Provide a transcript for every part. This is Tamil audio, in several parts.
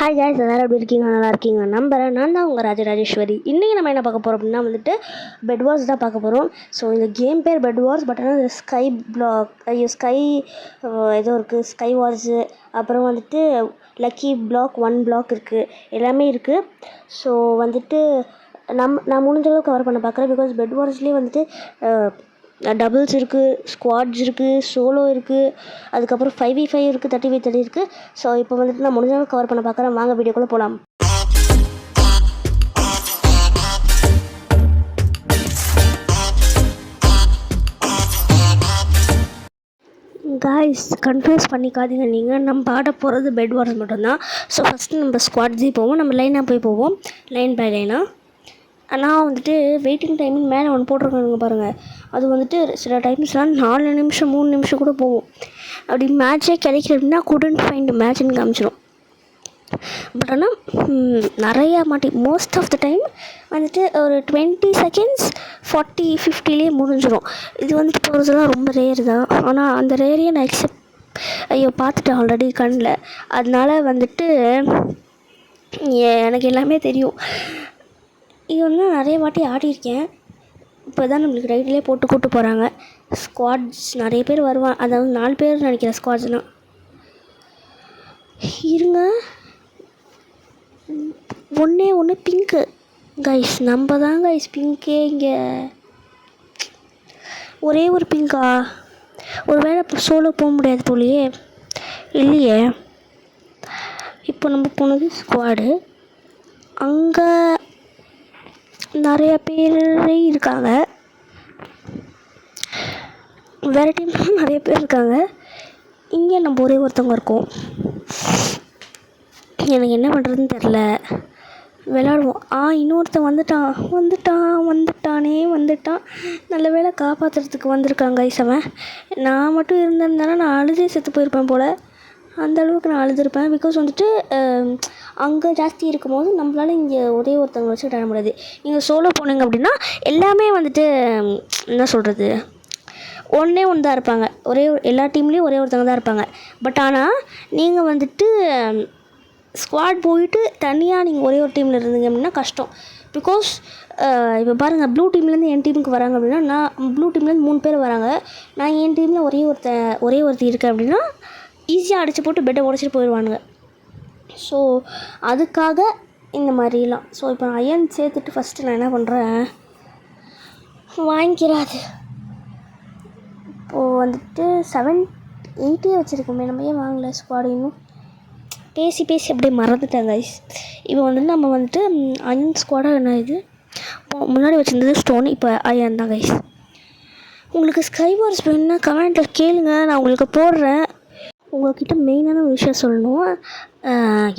ஹாய் guys, எல்லாரும் எப்படி இருக்கீங்க? நல்லா இருக்கீங்க நம்புறேன். நான் தான் உங்கள் ராஜராஜேஸ்வரி. இன்றைக்கி நம்ம என்ன பார்க்க போகிறோம் அப்படின்னா பெட் வார்ஸ் தான் பார்க்க போகிறோம். ஸோ இந்த கேம் பேர் பெட் வார்ஸ், பட் ஆனால் ஸ்கை பிளாக் ஸ்கை ஏதோ இருக்குது, ஸ்கை வார்ஸு, அப்புறம் லக்கி பிளாக் 1 பிளாக் இருக்குது, எல்லாமே இருக்குது. ஸோ நான் முடிஞ்ச அளவுக்கு கவர் பண்ண பார்க்குறேன். பிகாஸ் பெட் வார்ஸ்லேயே டபுள்ஸ் இருக்குது, ஸ்குவாட்ஸ் இருக்குது, சோலோ இருக்குது, அதுக்கப்புறம் 5v5 இருக்குது, 30v30 இருக்குது. ஸோ இப்போ நான் முடிஞ்ச அளவுக்கு கவர் பண்ண பார்க்குறேன். வாங்க வீடியோக்குள்ளே போகலாம். காய்ஸ், கன்ஃபியூஸ் பண்ணிக்காதீங்க. நம்ம ஆட போகிறது பெட் வார்ஸ் மட்டும்தான். ஸோ ஃபஸ்ட்டு நம்ம ஸ்குவாட்ஸே போவோம். நம்ம லைனாக போவோம், லைன் பை லைனாக. ஆனால் வெயிட்டிங் டைமிங் மேலே ஒன்று போட்டிருக்காங்க பாருங்கள். அது சில டைம்ஸ்லாம் 4 நிமிஷம் 3 நிமிஷம் கூட போகும். அப்படி மேட்சே கிடைக்கல அப்படின்னா couldn't find மேட்ச்னு காமிச்சிடும். பட் ஆனால் நிறையா மோஸ்ட் ஆஃப் த டைம் ஒரு 20 செகண்ட்ஸ் 40-50லேயே முடிஞ்சிடும். இது போகிறதுலாம் ரொம்ப ரேர் தான். ஆனால் அந்த ரேரையே நான் பார்த்துட்டேன் ஆல்ரெடி கண்ணில். அதனால எனக்கு எல்லாமே தெரியும். இது நிறைய வாட்டி ஆடியிருக்கேன். இப்போ தான் நம்மளுக்கு ரைட்லேயே போட்டு கூப்பிட்டு போகிறாங்க. ஸ்குவாட்ஸ் நிறைய பேர் வருவான், அதாவது 4 பேர் நினைக்கிறேன் ஸ்குவாட்ஸ்னால். இருங்க, ஒன்று பிங்க்கு கைஸ். நம்ம தான் கைஸ் பிங்க்கே. இங்கே ஒரே ஒரு பிங்கா? ஒரு வேளை இப்போ சோலோ போக முடியாது போலையே. இல்லையே, இப்போ நம்ம போனது ஸ்குவாடு. அங்கே நிறைய பேர் இருக்காங்க, வேறு டீம்லாம் நிறைய பேர் இருக்காங்க. இங்கே நம்ம ஒரே ஒருத்தவங்க இருக்கோம். எனக்கு என்ன பண்ணுறதுன்னு தெரில. விளாடுவோம். இன்னொருத்தன் வந்துட்டான். நல்ல வேளை காப்பாற்றுறதுக்கு வந்திருக்காங்க ஐசவன். நான் மட்டும் இருந்திருந்தேன்னா நான் அழுதே செத்து போயிருப்பேன் போல். அந்த அளவுக்கு நான் அழுதுருப்பேன். பிகாஸ் அங்கே ஜாஸ்தி இருக்கும் போது நம்மளால் இங்கே ஒரே ஒருத்தவங்க வச்சு விளையாட முடியாது. நீங்கள் சோலோ போனீங்க அப்படின்னா எல்லாமே என்ன சொல்கிறது, ஒன்று தான் இருப்பாங்க. எல்லா டீம்லேயும் ஒரே ஒருத்தவங்க தான் இருப்பாங்க. பட் ஆனால் நீங்கள் ஸ்குவாட் போயிட்டு தனியாக நீங்கள் ஒரே ஒரு டீமில் இருந்தீங்க அப்படின்னா கஷ்டம். பிகாஸ் இப்போ பாருங்கள், ப்ளூ டீம்லேருந்து என் டீமுக்கு வராங்க அப்படின்னா, நான் ப்ளூ டீம்லேருந்து 3 பேர் வராங்க. நான் என் டீமில் ஒரே ஒருத்தி இருக்கேன் அப்படின்னா ஈஸியாக அடித்து போட்டு பெட்டை உடச்சிட்டு போயிடுவானுங்க. ஸோ அதுக்காக இந்த மாதிரிலாம். ஸோ இப்போ நான் அயன் சேர்த்துட்டு ஃபஸ்ட்டு நான் என்ன பண்ணுறேன், வாங்கிக்கிறாது. இப்போது 780 வச்சுருக்கோமே, நம்ம ஏன் வாங்கலை ஸ்குவாட்? இன்னும் பேசி அப்படியே மறந்துட்டேன் கைஸ். இப்போ நம்ம அயன் ஸ்குவாடாக என்ன இது முன்னாடி வச்சுருந்தது ஸ்டோன், இப்போ அயன் தான் கைஸ். உங்களுக்கு ஸ்கை வார்ஸ் வேணுன்னா கமெண்ட்டில் கேளுங்க, நான் உங்களுக்கு போடுறேன். உங்கள்கிட்ட மெயினான ஒரு விஷயம் சொல்லணும்.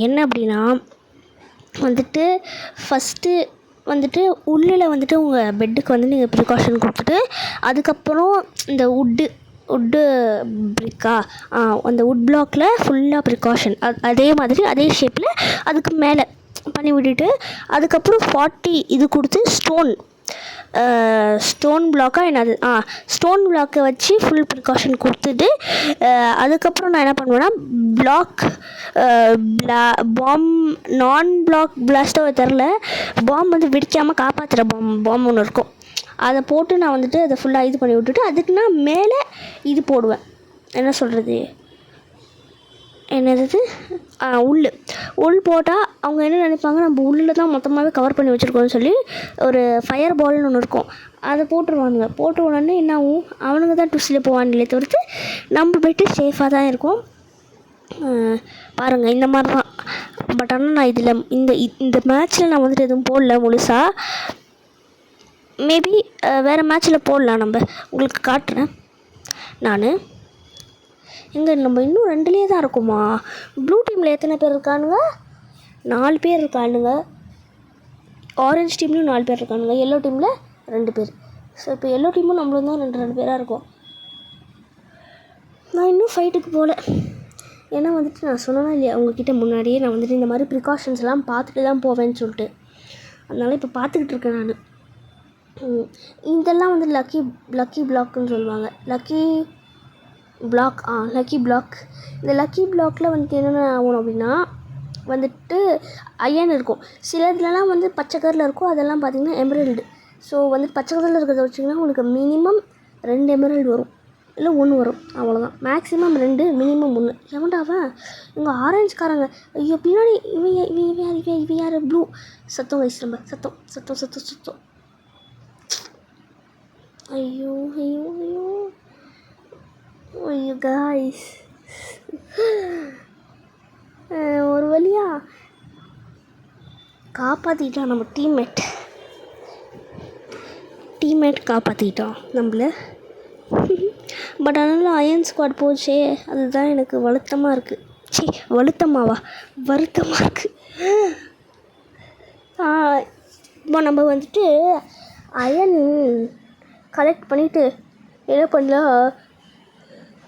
என்ன அப்படின்னா ஃபஸ்ட்டு உள்ளில் உங்கள் பெட்டுக்கு நீங்கள் ப்ரிகாஷன் கொடுத்துட்டு, அதுக்கப்புறம் இந்த உட்டு பிரிக்கா அந்த உட் பிளாக்கில் ஃபுல்லாக ப்ரிகாஷன் அதே மாதிரி அதே ஷேப்பில் அதுக்கு மேலே பண்ணி விட்டுட்டு, அதுக்கப்புறம் 40 இது கொடுத்து ஸ்டோன் பிளாக்காக என்னது ஸ்டோன் பிளாக்கை வச்சு ஃபுல் ப்ரிகாஷன் கொடுத்துட்டு, அதுக்கப்புறம் நான் என்ன பண்ணுவேன்னா பாம் நான் பிளாக் பிளாஸ்ட்டோ தெரில, பாம் வெடிக்காமல் காப்பாற்றுற பாம் ஒன்று இருக்கும். அதை போட்டு நான் அதை ஃபுல்லாக இது பண்ணி விட்டுட்டு, அதுக்கு நான் மேலே இது போடுவேன். என்ன சொல்கிறது, என்னது உள் போட்டால் அவங்க என்ன நினைப்பாங்க, நம்ம உள்ளில் தான் மொத்தமாகவே கவர் பண்ணி வச்சுருக்கோன்னு சொல்லி ஒரு ஃபயர் பால்னு ஒன்று இருக்கும், அதை போட்டுருவானுங்க. போட்ட உடனே என்ன ஆகும், அவனுங்க தான் ட்விஸ்டில் போவானுங்களே தவிர்த்து நம்ம போய்ட்டு சேஃபாக தான் இருக்கும். பாருங்கள், இந்த மாதிரி தான். பட் ஆனால் நான் இதில் இந்த மேட்ச்சில் நான் எதுவும் போடல முழுசாக. மேபி வேறு மேட்ச்சில் போடலாம். நம்ம உங்களுக்கு காட்டுறேன். நம்ம இன்னும் 2லேயே தான் இருக்குமா? ப்ளூ டீமில் எத்தனை பேர் இருக்கானுங்க? 4 பேர் இருக்கானுங்க. ஆரஞ்ச் டீம்லேயும் 4 பேர் இருக்கானுங்க. எல்லோ டீமில் 2 பேர். ஸோ இப்போ எல்லோ டீமும் நம்மளும் தான் 2 பேராக இருக்கும். நான் இன்னும் ஃபைட்டுக்கு போகல. ஏன்னா நான் சொன்னேன்னா இல்லையா உங்ககிட்ட முன்னாடியே, நான் இந்த மாதிரி ப்ரிகாஷன்ஸ்லாம் பார்த்துட்டு தான் போவேன்னு சொல்லிட்டு. அதனால் இப்போ பார்த்துக்கிட்டு இருக்கேன் நான். இதெல்லாம் லக்கி பிளாக்குன்னு சொல்லுவாங்க. Lucky black. இந்த லக்கி பிளாக்கில் என்னென்ன ஆகணும் அப்படின்னா, வந்துட்டு அயன் இருக்கும். சிலதுலலாம் வந்து பச்சை கலரில் இருக்கும், அதெல்லாம் பார்த்திங்கன்னா எமரல்டு. ஸோ வந்து பச்சை கலரில் இருக்கிறத வச்சிங்கன்னா உங்களுக்கு மினிமம் 2 எமரல்டு வரும், இல்லை 1 வரும், அவ்வளோதான். Maximum 2, minimum 1. எவன்டாவன் இவங்க ஆரஞ்சுக்காரங்க. ஐயோ பின்னாடி இவன் யார் ப்ளூ. சத்தம் வயசு ரொம்ப சத்தம். ஐயோ காய்ஸ், ஒரு வழியா காப்பாற்றிட்டான் நம்ம டீம்மேட் காப்பாற்றிட்டான் நம்மளை. பட் ஆனாலும் அயன் ஸ்குவாட் போச்சே, அதுதான் எனக்கு வருத்தமாக இருக்குது. வருத்தமாக இருக்குது. இப்போ நம்ம வந்துட்டு அயன் கலெக்ட் பண்ணிவிட்டு என்ன பண்ணலாம்,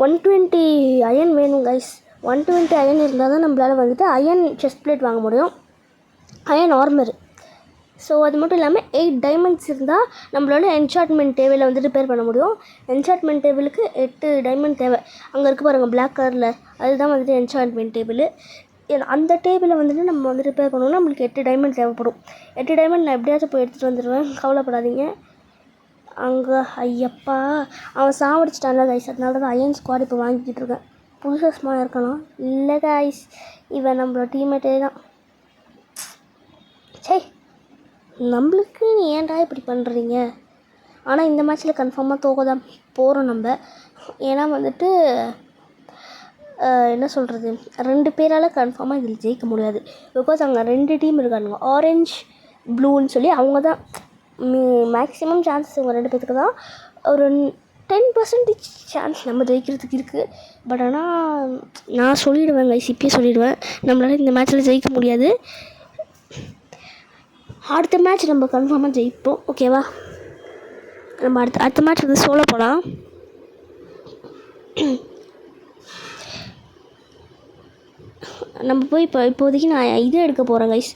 120 அயன் வேணும் கைஸ். 120 அயன் இருந்தால் தான் நம்மளால் வந்துட்டு அயன் செஸ்ட் பிளேட் வாங்க முடியும், அயன் ஆர்மர். ஸோ அது மட்டும் இல்லாமல் 8 டைமண்ட்ஸ் இருந்தால் நம்மளோட என்சார்ட்மெண்ட் டேபிளில் வந்து ரிப்பேர் பண்ண முடியும். என்சார்ட்மெண்ட் டேபிளுக்கு 8 டைமண்ட் தேவை. அங்கே இருக்குது பாருங்கள் பிளாக் கலரில், அதுதான் வந்துட்டு என்சார்ட்மெண்ட் டேபிள். அந்த டேபிளை வந்துட்டு நம்ம வந்து ரிப்பேர் பண்ணணும்னா நம்மளுக்கு 8 டைமண்ட் தேவைப்படும். 8 டைமண்ட் நான் எப்படியாச்சும் போய் எடுத்துகிட்டு வந்துடுவேன், கவலைப்படாதீங்க. அங்கே ஐயப்பா அவன் சாவடிச்சிட்டான்ல கைஸ், அதனால தான் அயன் ஸ்குவாட் இப்போ வாங்கிக்கிட்டு இருக்கேன். புதுசாக ஸ்மார்ட் இருக்கலாம். இல்லை கைஸ், இவன் நம்மளோட டீம்மேட்டே தான். சரி, நம்மளுக்கு நீ ஏன்டா இப்படி பண்ணுறீங்க. ஆனால் இந்த மேட்ச்சில் கன்ஃபார்மாக தோக்க தான் போகிறோம் நம்ம. ஏன்னா வந்துட்டு என்ன சொல்கிறது, 2 பேரால் கன்ஃபார்மாக இதில் ஜெயிக்க முடியாது. பிகாஸ் அங்கே 2 டீம் இருக்கானுங்க, ஆரஞ்ச் ப்ளூன்னு சொல்லி. அவங்க தான் மேக்ஸிமம் சான்சஸ் இவங்க 2 பேத்துக்கு தான். ஒரு 10% சான்ஸ் நம்ம ஜெயிக்கிறதுக்கு இருக்குது. பட் ஆனால் நான் சொல்லிவிடுவேன் கைஸ், இப்பயே சொல்லிவிடுவேன், நம்மளால் இந்த மேட்ச்சில் ஜெயிக்க முடியாது. அடுத்த மேட்ச் நம்ம கன்ஃபார்மாக ஜெயிப்போம், ஓகேவா. நம்ம அடுத்த மேட்ச் வந்து சோலோ போகலாம். நம்ம போய் இப்போதைக்கு நான் இதை எடுக்க போகிறேன் கைஸ்.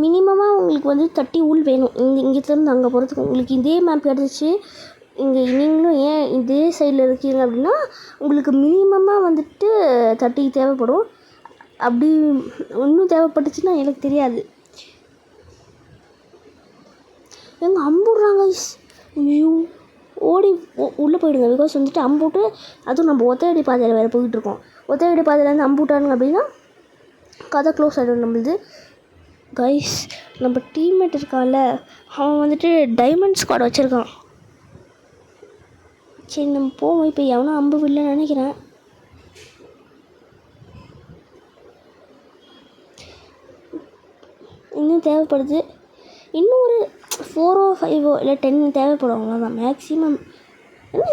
மினிமமாக உங்களுக்கு வந்து 30 உள் வேணும். இங்கேருந்து அங்கே போகிறதுக்கு உங்களுக்கு இதே மேப் கிடச்சிச்சு. இங்கே நீங்களும் ஏன் இதே சைடில் இருக்கீங்க அப்படின்னா உங்களுக்கு மினிமமாக வந்துட்டு 30 தேவைப்படும். அப்படி இன்னும் தேவைப்பட்டுச்சுன்னா எனக்கு தெரியாது. எங்கே அம்புடுறாங்க கைஸ், ஐயோ ஓடி உள்ளே போயிடுங்க. பிகாஸ் வந்துட்டு அம்புட்டு, அதுவும் நம்ம ஒத்தையடி பாதையில் வேறு போயிட்டுருக்கோம். ஒத்தையடி பாதையிலேருந்து அம்புட்டானுங்க அப்படின்னா கதை க்ளோஸ் ஆகிடும் நம்மளுது. கைஸ் நம்ம டீம்மேட் இருக்கான்ல, அவன் வந்துட்டு டைமண்ட் ஸ்குவாட் வச்சுருக்கான். சரி நம்ம போவோம். இப்போ எவனோ அம்பு விடலன்னு நினைக்கிறேன். இன்னும் தேவைப்படுது, இன்னும் ஒரு 4 or 5 இல்லை 10 தேவைப்படும், அவ்வளோதான் மேக்ஸிமம்.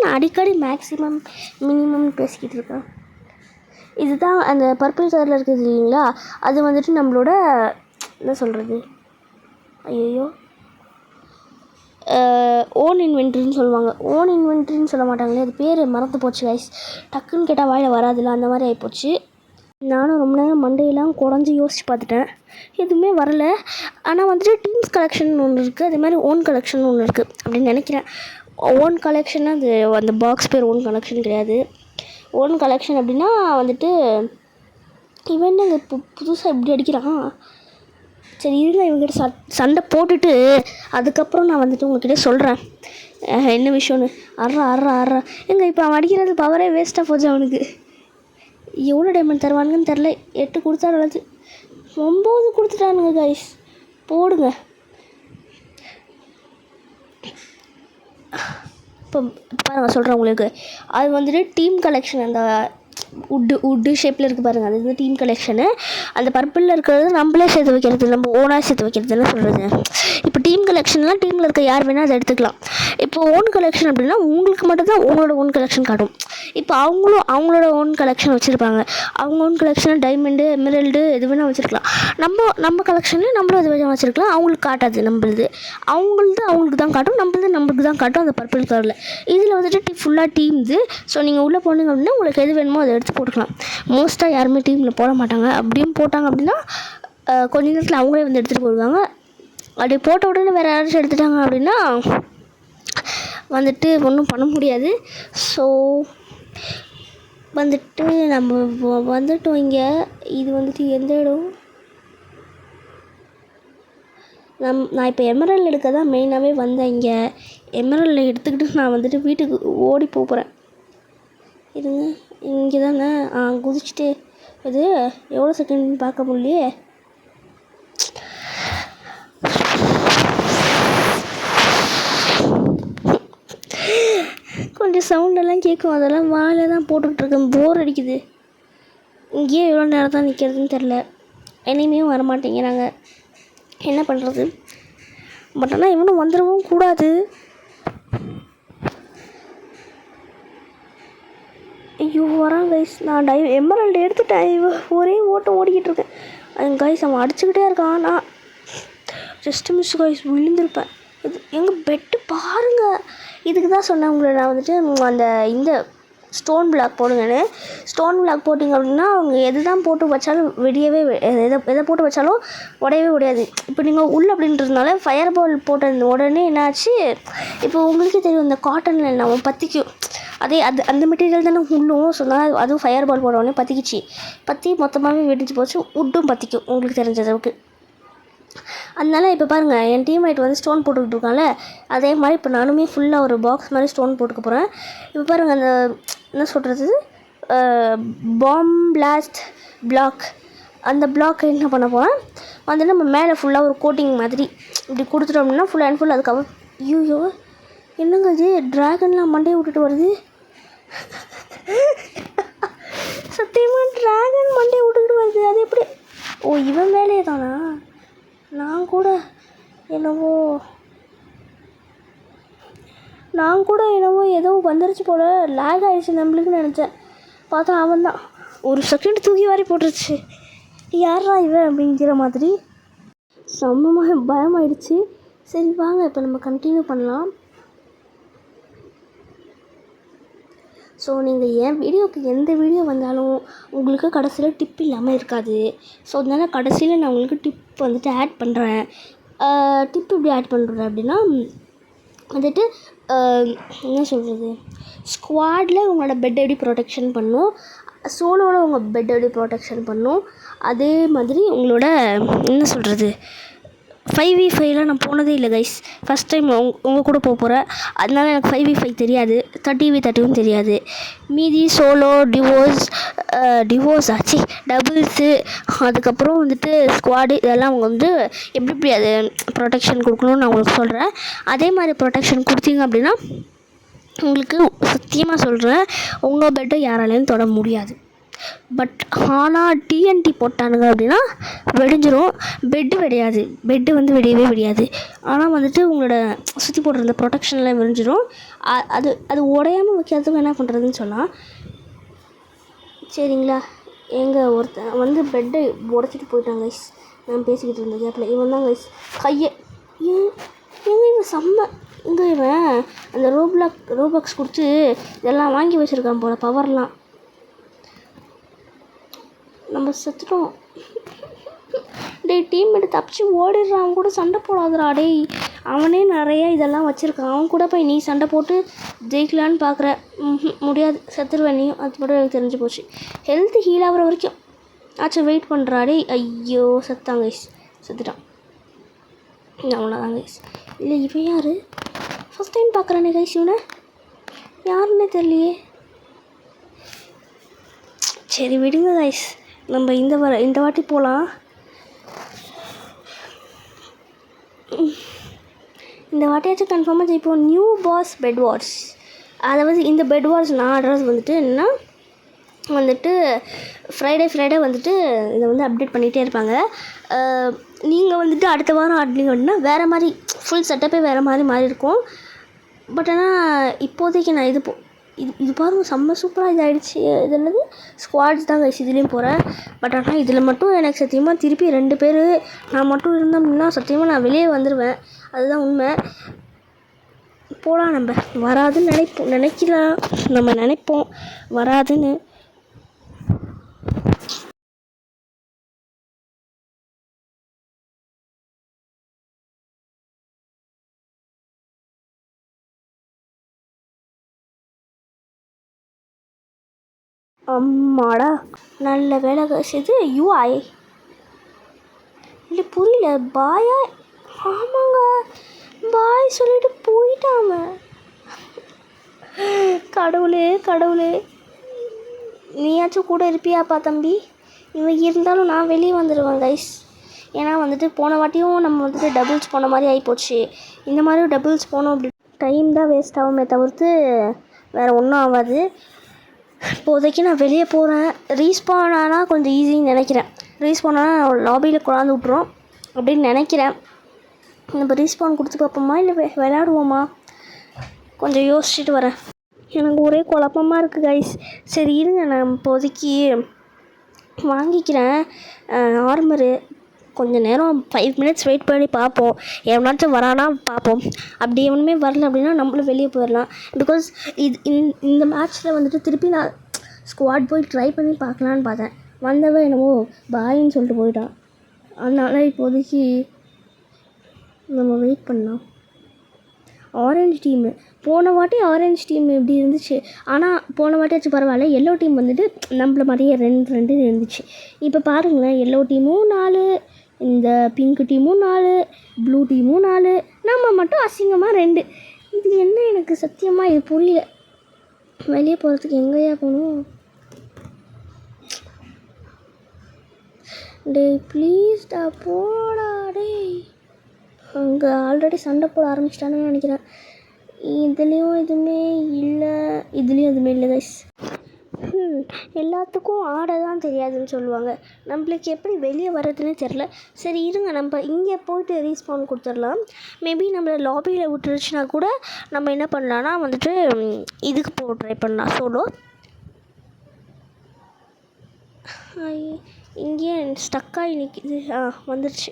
நான் அடிக்கடி மேக்ஸிமம் மினிமம் பேசிக்கிட்டு இருக்கேன். இதுதான் அந்த பர்பிள் கலரில் இருக்குது இல்லைங்களா, அது வந்துட்டு நம்மளோட என்ன சொல்கிறது, ஐயோ ஓன் இன்வென்ட்ரின்னு சொல்லுவாங்க. ஓன் இன்வென்ட்ரின்னு சொல்ல மாட்டாங்களே, அது பேர் மறந்து போச்சு கைஸ். டக்குன்னு கேட்டால் வாயில் வராதுல, அந்த மாதிரி ஆகிப்போச்சு. நானும் ரொம்ப நேரம் மண்டையெல்லாம் குடஞ்சி யோசித்து பார்த்துட்டேன், எதுவுமே வரலை. ஆனால் வந்துட்டு டீம்ஸ் கலெக்ஷன் ஒன்று இருக்குது, அதே மாதிரி ஓன் கலெக்ஷன் ஒன்று இருக்குது அப்படின்னு நினைக்கிறேன். ஓன் கலெக்ஷன் அது அந்த பாக்ஸ் பேர் ஓன் கலெக்ஷன் கிடையாது. ஓன் கலெக்ஷன் அப்படின்னா வந்துட்டு இவன் இங்கே இப்போ புதுசாக இப்படி அடிக்கிறான். சரி இருங்க, இவங்ககிட்ட சண்டை போட்டுட்டு அதுக்கப்புறம் நான் வந்துட்டு உங்கள்கிட்ட சொல்கிறேன் என்ன விஷயம்னு. அறா எங்கே இப்போ அவன் அடிக்கிறது பவரே வேஸ்ட்டாக போச்சு. அவனுக்கு எவ்வளோ டைமண்ட் தருவானுங்கன்னு தெரில. 8 கொடுத்தா நல்லது, 9 கொடுத்துட்டானுங்க கைஸ். போடுங்க. இப்போ பாருங்கள் சொல்கிறேன் உங்களுக்கு, அது வந்துட்டு டீம் கலெக்ஷன். அந்த உட்டு ஷேப்பில் இருக்குது பாருங்கள், அது வந்து டீம் கலெக்ஷனு. அந்த பர்பிளில் இருக்கிறது நம்மளே சேர்த்து வைக்கிறது, நம்ம ஓனாக சேர்த்து வைக்கிறதுன்னு சொல்கிறது. இப்போ டீம் கலெக்ஷன்லாம் டீமில் இருக்க யார் வேணால் அதை எடுத்துக்கலாம். இப்போ ஓன் கலெக்ஷன் அப்படின்னா உங்களுக்கு மட்டும்தான் உங்களோட ஓன் கலெக்ஷன் காட்டும். இப்போ அவங்களோட ஓன் கலெக்ஷன் வச்சுருப்பாங்க. அவங்க ஓன் கலெக்ஷன் டைமண்டு எமரல்டு எது வேணால் வச்சுருக்கலாம். நம்ம கலெக்ஷனில் நம்மளும் அது வேணால் வச்சுருக்கலாம். அவங்களுக்கு காட்டாது, அவங்களுக்கு தான் காட்டும், நம்மளுக்கு தான் காட்டும் அந்த பர்பிள் கலரில். இதில் வந்துட்டு ஃபுல்லாக டீம்ஸு. ஸோ நீங்கள் உள்ளே போனீங்க அப்படின்னா உங்களுக்கு எது வேணுமோ அதை எடுத்து போட்டுக்கலாம். மோஸ்ட்டாக யாருமே டீமில் போட மாட்டாங்க. அப்படியும் போட்டாங்க அப்படின்னா கொஞ்ச நேரத்தில் அவங்களே வந்து எடுத்துகிட்டு போயிடுவாங்க. அப்படி போட்ட உடனே வேறு யாராச்சும் எடுத்துட்டாங்க அப்படின்னா வந்துட்டு ஒன்றும் பண்ண முடியாது. ஸோ வந்துட்டு நம்ம வந்துட்டோம் இங்கே. இது வந்துட்டு எந்த இடம், நான் இப்போ எமரல்டு எடுக்க தான் மெயினாகவே வந்தேன். இங்கே எமரல்டு எடுத்துக்கிட்டு நான் வந்துட்டு வீட்டுக்கு ஓடி போகிறேன். இருங்க, இங்கே தானே குதிச்சுட்டு இது எவ்வளோ செகண்ட்னு பார்க்க முடியலையே. கொஞ்சம் சவுண்டெல்லாம் கேட்கும், அதெல்லாம் வாழை தான் போட்டுக்கிட்டு இருக்கேன். போர் அடிக்குது. இங்கேயே எவ்வளோ நேரம் தான் நிற்கிறதுன்னு தெரில. இனிமேயும் வரமாட்டேங்கிறாங்க, என்ன பண்ணுறது? பட் ஆனால் இவனும் வந்துடவும் கூடாது. ஐயோ வரான் கைஸ். நான் எமரல்டு எடுத்துட்டேன். ஒரே ஓட்டம் ஓடிக்கிட்டு இருக்கேன் கைஸ். அவன் அடிச்சுக்கிட்டே இருக்கான். நான் ஜஸ்ட் மிஸ் கைஸ், விழுந்திருப்பேன். இது எங்கள் பெட்டு பாருங்கள். இதுக்கு தான் சொன்னேன் உங்களை நான் வந்துட்டு அந்த இந்த ஸ்டோன் பிளாக் போடுங்கன்னு. ஸ்டோன் பிளாக் போட்டிங்க அப்படின்னா அவங்க எது தான் போட்டு வச்சாலும் வெடியவே எதை போட்டு வச்சாலும் உடையவே உடையாது. இப்போ நீங்கள் உள்ள அப்படின்றதுனால ஃபயர் பால் போட்ட உடனே என்னாச்சு, இப்போ உங்களுக்கே தெரியும் இந்த காட்டனில் நம்ம பற்றிக்கும். அந்த மெட்டீரியல் தானே உள்ளும் சொன்னால் அதுவும் ஃபயர் பால் போட உடனே பற்றி மொத்தமாகவே வெடிச்சு போச்சு. உட்டும் பற்றிக்கும் உங்களுக்கு தெரிஞ்ச அளவுக்கு. அதனால இப்போ பாருங்கள், என் டீம்மேட் வந்து ஸ்டோன் போட்டுக்கிட்டு இருக்கான்ல, அதே மாதிரி இப்போ நானுமே ஃபுல்லாக ஒரு பாக்ஸ் மாதிரி ஸ்டோன் போட்டுக்க போகிறேன். இப்போ பாருங்கள், அந்த என்ன சொல்கிறது பாம் பிளாஸ்ட் பிளாக், அந்த பிளாக் என்ன பண்ண போகிறேன் வந்து நம்ம மேலே ஃபுல்லாக ஒரு கோட்டிங் மாதிரி இப்படி கொடுத்துட்டோம் அப்படின்னா ஃபுல் அண்ட் ஃபுல். அதுக்கப்புறம் ஐயோ என்னங்க இது ட்ராகன்லாம் மண்டையை விட்டுட்டு வருது. சத்தியமாக ட்ராகன் மண்டையை விட்டுக்கிட்டு வருது. அது எப்படி? ஓ இவன் மேலே தானா? நான் கூட என்னவோ ஏதோ வந்துருச்சு போல், லேக் ஆகிடுச்சு நம்மளுக்குன்னு நினச்சேன். பார்த்தா அவன் தான் ஒரு செகண்ட் தூக்கி வாரி போட்டுருச்சு. யாரா இவன் அப்படிங்கிற மாதிரி செம்மமாக பயமாயிடுச்சு. சரி வாங்க இப்போ நம்ம கண்டினியூ பண்ணலாம். ஸோ நீங்கள் என் வீடியோவுக்கு எந்த வீடியோ வந்தாலும் உங்களுக்கு கடைசியில் டிப் இல்லாமல் இருக்காது. ஸோ அதனால் கடைசியில் நான் உங்களுக்கு டிப் வந்துட்டு ஆட் பண்ணுறேன். டிப் எப்படி ஆட் பண்ணுறேன் அப்படின்னா வந்துட்டு என்ன சொல்கிறது, ஸ்குவாடில் உங்களோட பெட் எப்படி ப்ரொடெக்ஷன் பண்ணும், சோலோவில் உங்கள் பெட் எப்படி ப்ரொடெக்ஷன் பண்ணும், அதே மாதிரி உங்களோட என்ன சொல்கிறது 5v5லாம் நான் போனதே இல்லை கைஸ். ஃபஸ்ட் டைம் உங்கள் கூட போகிறேன். அதனால எனக்கு 5v5 தெரியாது, 30v30வும் தெரியாது. மீதி சோலோ டிவோர்ஸ் ஆச்சு, டபுள்ஸு, அதுக்கப்புறம் வந்துட்டு ஸ்குவாடு, இதெல்லாம் அவங்க வந்து எப்படி அது ப்ரொடெக்ஷன் கொடுக்கணும்னு நான் உங்களுக்கு சொல்கிறேன். அதே மாதிரி ப்ரொடெக்ஷன் கொடுத்தீங்க அப்படின்னா உங்களுக்கு சத்தியமாக சொல்கிறேன், உங்கள் பெட்டை யாராலையும் தொட முடியாது. பட் ஆனால் டிஎன்டி போட்டானுங்க அப்படின்னா வெடிஞ்சிரும். பெட்டு வெடியாது, பெட்டு வந்து வெடியவே. ஆனால் வந்துட்டு உங்களோட சுற்றி போடுற ப்ரொடெக்ஷனில் வெடிஞ்சிரும். அது உடையாமல் வைக்கிறதுக்கு என்ன பண்ணுறதுன்னு சொன்னால், சரிங்களா, எங்கள் ஒருத்தன் வந்து பெட்டை உடச்சிட்டு போயிட்டாங்க கைஸ். நான் பேசிக்கிட்டு இருந்த கேப்பில் இவன் தான் கைஸ் கையை இவன் செம்ம இவன் அந்த ரோபாக்ஸ் கொடுத்து இதெல்லாம் வாங்கி வச்சுருக்கான் போல், பவர்லாம். நம்ம செத்துட்டோம். டீம் எடுத்து தப்பிச்சு ஓடிடுறான். கூட சண்டை போடாதடா டேய். அவனே நிறைய இதெல்லாம் வச்சுருக்கான். அவன் கூட போய் நீ சண்டை போட்டு ஜெயிக்கலான்னு பார்க்குற. முடியாது, செத்துருவேன் நீயும். அது மட்டும் எனக்கு தெரிஞ்சு போச்சு. ஹெல்த்து ஹீல் ஆகிற வரைக்கும் ஆச்சும் வெயிட் பண்ணுறா டேய். ஐயோ செத்தாங்க கைஸ், செத்துட்டான். அவ்வளோதான் கைஸ். இல்லை இவன் யார்? ஃபஸ்ட் டைம் பார்க்குறானே கைஸ், இவனை யாருன்னே தெரியலையே. சரி விடுங்க கைஸ், நம்ம இந்த வாட்டி போகலாம். இந்த வாட்டியாச்சும் கன்ஃபார்மாக ஜெயிப்போம். நியூ பாஸ் பெட் வார்ஸ், அதாவது இந்த பெட் வார்ஸ் நான் அட்ரஸ் வந்துட்டு என்னென்னா வந்துட்டு ஃப்ரைடே வந்துட்டு இதை வந்து அப்டேட் பண்ணிகிட்டே இருப்பாங்க. நீங்கள் வந்துட்டு அடுத்த வாரம் ஆடினீங்க அப்படின்னா வேறு மாதிரி ஃபுல் செட்டப்பே வேறு மாதிரி இருக்கும். பட் ஆனால் இப்போதைக்கு நான் இது பாருங்க செம்ம சூப்பராக இதாகிடுச்சு. இது என்னது ஸ்குவாட்ஸ் தான் கைஸ் இதுலேயும் போகிறேன். பட் ஆனால் இதில் மட்டும் எனக்கு சத்தியமாக திருப்பி 2 பேர் நான் மட்டும் இருந்தோம் அப்படின்னா சத்தியமாக நான் வெளியே வந்துடுவேன். அதுதான் உண்மை. போகலாம், நம்ம வராதுன்னு நினைப்போம் வராதுன்னு. அம்மாடா நல்ல வேலை கைஸ். இது யூஐ இல்லை புரியல, பாயா ஆமாங்க, பாய் சொல்லிட்டு போயிட்டாங்க. கடவுளே கடவுளே, நீயாச்சும் கூட இருப்பியாப்பா தம்பி. இவன் இருந்தாலும் நான் வெளியே வந்துடுவேன் கைஸ். ஏன்னா வந்துட்டு போன வாட்டியும் நம்ம வந்துட்டு டபுள்ஸ் போன மாதிரி ஆகிப்போச்சு. இந்த மாதிரி டபுள்ஸ் போனோம் அப்படி டைம் தான் வேஸ்ட் ஆகுமே தவிர்த்து வேறு ஒன்றும் ஆகாது. இப்போதைக்கு நான் வெளியே போகிறேன். ரீஸ்பான் ஆனால் கொஞ்சம் ஈஸின்னு நினைக்கிறேன். ரீஸ்பான் ஆனால் லாபியில் கொண்டாந்து விட்ருவோம் அப்படின்னு நினைக்கிறேன். நம்ம ரீஸ்பான் கொடுத்து பார்ப்போமா இல்லை விளையாடுவோமா? கொஞ்சம் யோசிச்சுட்டு வரேன். எனக்கு ஒரே குழப்பமாக இருக்குது கைஸ். சரி இருங்க, நான் இப்போதைக்கு வாங்கிக்கிறேன் ஆர்மரு. கொஞ்சம் நேரம் 5 minutes வெயிட் பண்ணி பார்ப்போம். எவனாச்சும் வரானா பார்ப்போம். அப்படி எவனுமே வரல அப்படின்னா நம்மளும் வெளியே போயிடலாம். பிகாஸ் இந்த மேட்ச்சில் வந்துட்டு திருப்பி நான் ஸ்குவாட் போய் ட்ரை பண்ணி பார்க்கலான்னு பார்த்தேன். வந்தவன் என்னமோ பாயின்னு சொல்லிட்டு போயிட்டான். அதனால் இப்போதைக்கு நம்ம வெயிட் பண்ணலாம். ஆரஞ்சு டீமு போன வாட்டி ஆரஞ்சு டீம் இப்படி இருந்துச்சு. ஆனால் போன வாட்டியாச்சும் பரவாயில்ல. எல்லோ டீம் வந்துட்டு நம்மள மாதிரியே 2 இருந்துச்சு. இப்போ பாருங்களேன், எல்லோ டீமும் 4, இந்த பிங்க் டீமும் 4, ப்ளூ டீமும் 4, நம்ம மட்டும் அசிங்கமாக 2. இது என்ன, எனக்கு சத்தியமாக இது புரியல. வெளியே போகிறதுக்கு எங்கேயா போகணும்? டேய் ப்ளீஸ்டா போடா டேய். அங்கே ஆல்ரெடி சண்டை போட ஆரம்பிச்சிட்டானுன்னு நினைக்கிறேன். இதுலேயும் எதுவுமே இல்லை, இதுலேயும் எதுவுமே இல்லை கைஸ். எல்லாத்துக்கும் ஆட தான் தெரியாதுன்னு சொல்லுவாங்க. நம்மளுக்கு எப்படி வெளியே வர்றதுன்னு தெரில. சரி இருங்க, நம்ம இங்கே போய்ட்டு ரீஸ்பான் கொடுத்துடலாம். மேபி நம்மளை லாபியில் விட்டுருச்சுன்னா கூட நம்ம என்ன பண்ணலான்னா வந்துட்டு இதுக்கு போக ட்ரை பண்ணலாம். சோலோ இங்கே ஸ்டக்காகி நிற்கிது. வந்துடுச்சு.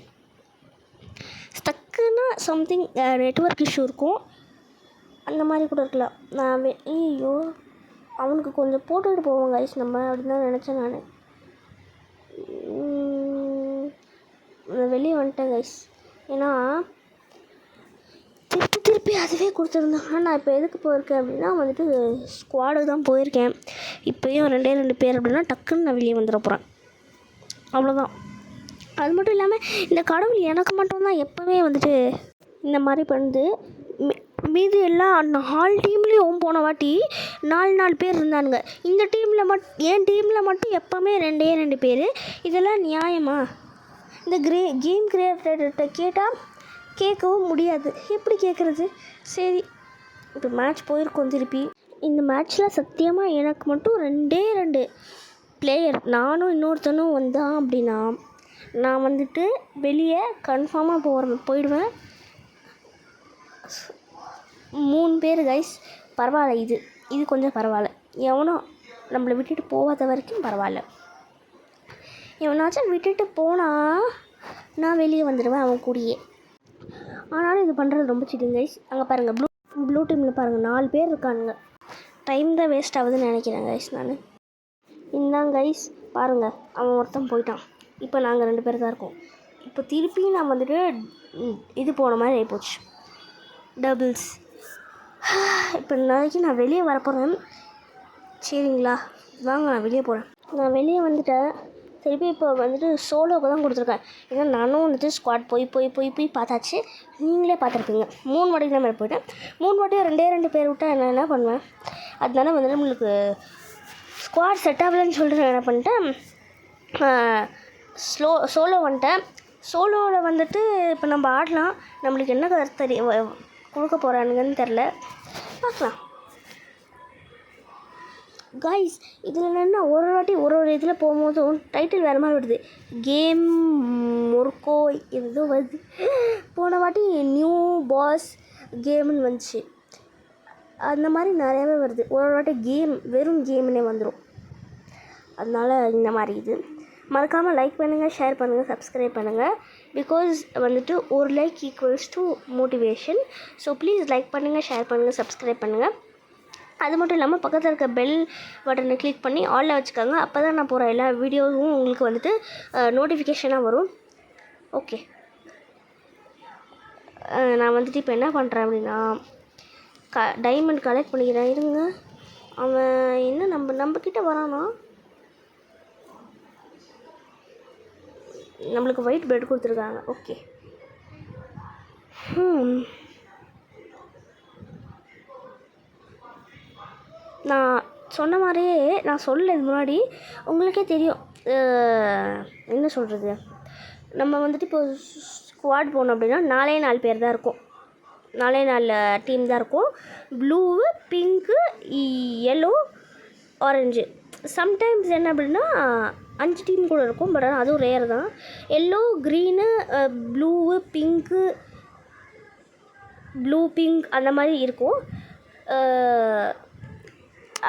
ஸ்டக்குன்னா சம்திங் நெட்வொர்க் இஷ்யூ இருக்கும், அந்த மாதிரி கூட இருக்கலாம். நான் ஐயோ அவனுக்கு கொஞ்சம் போட்டுக்கிட்டு போவோம் கைஸ் நம்ம அப்படின்னு தான் நினச்சேன். நான் வெளியே வந்துட்டேன் கைஸ். ஏன்னா திருப்பி அதுவே கொடுத்துருந்தாங்க. நான் இப்போ எதுக்கு போயிருக்கேன் அப்படின்னா வந்துட்டு ஸ்குவாடுக்கு தான் போயிருக்கேன். இப்போயும் 2 பேர் அப்படின்னா டக்குன்னு நான் வெளியே வந்துட போகிறேன். அவ்வளோதான். அது மட்டும் இல்லாமல் இந்த கடவுள் எனக்கு மட்டும்தான் எப்போவுமே வந்துட்டு இந்த மாதிரி பண்ணுது. மீதி எல்லாம் 4 டீம்லேயும் போன வாட்டி 4 பேர் இருந்தானுங்க. இந்த டீமில் என் டீமில் மட்டும் எப்போவுமே 2 பேர். இதெல்லாம் நியாயமா? இந்த கேம் கிரியேட்டர்கிட்ட கேட்டால் கேட்கவும் முடியாது. எப்படி கேட்குறது? சரி, இப்போ மேட்ச் போயிருக்கோம். திருப்பி இந்த மேட்ச்சில் சத்தியமாக எனக்கு மட்டும் 2 பிளேயர், நானும் இன்னொருத்தனும் வந்தான் அப்படின்னா நான் வந்துட்டு வெளியே கன்ஃபார்மாக போயிடுவேன். 3 பேர் கைஸ். பரவாயில்ல, இது கொஞ்சம் பரவாயில்ல. எவனோ நம்மளை விட்டுட்டு போகாத வரைக்கும் பரவாயில்ல. எவனாச்சும் விட்டுட்டு போனால் நான் வெளியே வந்துடுவேன் அவன் கூடயே. ஆனாலும் இது பண்ணுறது ரொம்ப சீட்டிங் கைஸ். அங்கே பாருங்கள், ப்ளூ டீமில் பாருங்கள் 4 பேர் இருக்கானுங்க. டைம் தான் வேஸ்ட் ஆகுதுன்னு நினைக்கிறேன் கைஸ். நான் இந்தாங்க கைஸ் பாருங்கள், அவன் ஒருத்தன் போயிட்டான். இப்போ நாங்கள் 2 பேர் தான் இருக்கோம். இப்போ திருப்பியும் நான் வந்துட்டு இது போன மாதிரி ஆகிப்போச்சு, டபுள்ஸ். இப்போ நாளைக்கு நான் வெளியே வரப்போகிறேன். சரிங்களா, வாங்க நான் வெளியே போகிறேன். நான் வெளியே வந்துட்டேன். திருப்பி இப்போ வந்துட்டு சோலோவுக்கு தான் கொடுத்துருக்கேன். ஏன்னா நானும் வந்துட்டு ஸ்குவாட் போய் பார்த்தாச்சு. நீங்களே பார்த்துருப்பீங்க. 3 வாட்டிக்கு தான் மேலே போயிட்டேன். 3 வாட்டியும் 2 பேர் விட்டால் நான் என்ன பண்ணுவேன்? அதனால வந்துட்டு நம்மளுக்கு ஸ்குவாட் செட் ஆகலன்னு சொல்லிட்டு நான் என்ன பண்ணிட்டேன், சோலோ வந்துட்டேன். சோலோவில் வந்துட்டு இப்போ நம்ம ஆடலாம். நம்மளுக்கு என்ன கருத்து கொடுக்க போகிறானுங்கன்னு தெரில, பார்க்கலாம். கைஸ் இதில் என்னென்னா ஒரு வாட்டி ஒரு இதில் போகும்போதும் டைட்டில் வேறு மாதிரி வருது. கேம் மொர்க்கோ ஏதோ வருது. போன வாட்டி நியூ பாஸ் கேம்னு வந்துச்சு. அந்த மாதிரி நிறையாவே வருது. ஒரு வாட்டி வெறும் கேம்னே வந்துடும். அதனால் இந்த மாதிரி இது மறக்காமல் லைக் பண்ணுங்கள், ஷேர் பண்ணுங்கள், சப்ஸ்கிரைப் பண்ணுங்கள். பிகாஸ் வந்துட்டு ஒரு like equals to motivation. So please like பண்ணுங்கள், ஷேர் பண்ணுங்கள், சப்ஸ்கிரைப் பண்ணுங்கள். அது மட்டும் இல்லாமல் பக்கத்தில் இருக்க பெல் பட்டனை கிளிக் பண்ணி ஆலில் வச்சுக்கோங்க. அப்போ தான் நான் போகிற எல்லா வீடியோவும் உங்களுக்கு வந்துட்டு நோட்டிஃபிகேஷனாக வரும். ஓகே, நான் வந்துட்டு இப்போ என்ன பண்ணுறேன் அப்படின்னா டைமண்ட் கலெக்ட் பண்ணிக்கிறேன். இருங்க, அவன் என்ன நம்மக்கிட்ட வரானா? நம்மளுக்கு ஒயிட் பெட் கொடுத்துருக்காங்க. ஓகே, நான் சொன்ன மாதிரியே நான் சொல்லல இது முன்னாடி, உங்களுக்கே தெரியும். என்ன சொல்கிறது, நம்ம வந்துட்டு இப்போ ஸ்குவாட் போனோம் அப்படின்னா 4 பேர் தான் இருக்கும். 4 டீம் தான் இருக்கும். Blue, pink, yellow, orange. Sometimes என்ன அப்படின்னா 5 டீம் கூட இருக்கும். பட் ஆனால் அதுவும் ரேர் தான். Yellow, green, blue, pink, blue, pink அந்த மாதிரி இருக்கும்.